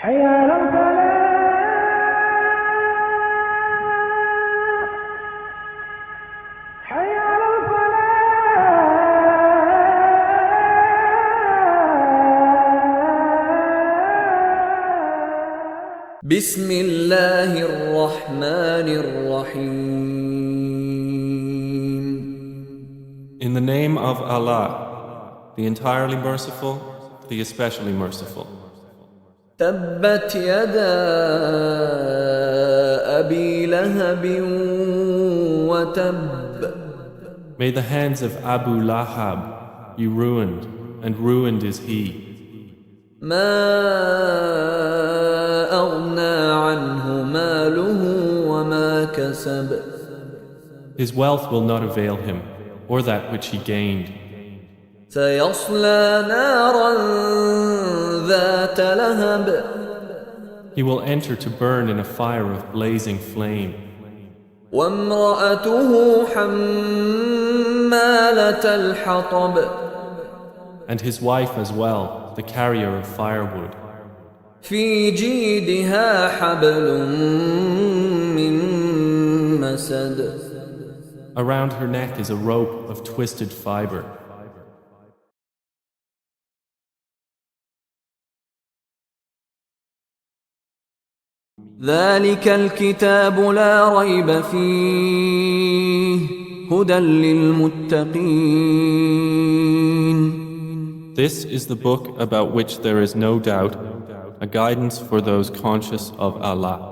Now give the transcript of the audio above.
حي على الفلاح حي على الفلاح. بسم الله الرحمن الرحيم. In the name of Allah, the entirely merciful, the especially merciful. تبت يدا أبي لهب وتب. May the hands of Abu Lahab be ruined, and ruined is he. ما أغنى عنه ماله وما كسب. His wealth will not avail him, or that which he gained. سيصلى نارا ذات لهب. He will enter to burn in a fire of blazing flame. وامرأته حمالة الحطب. And his wife as well, the carrier of firewood. في جيدها حبل من مسد. Around her neck is a rope of twisted fiber. ذلك الكتاب لا ريب فيه هدى للمتقين. This is the book about which there is no doubt, a guidance for those conscious of Allah.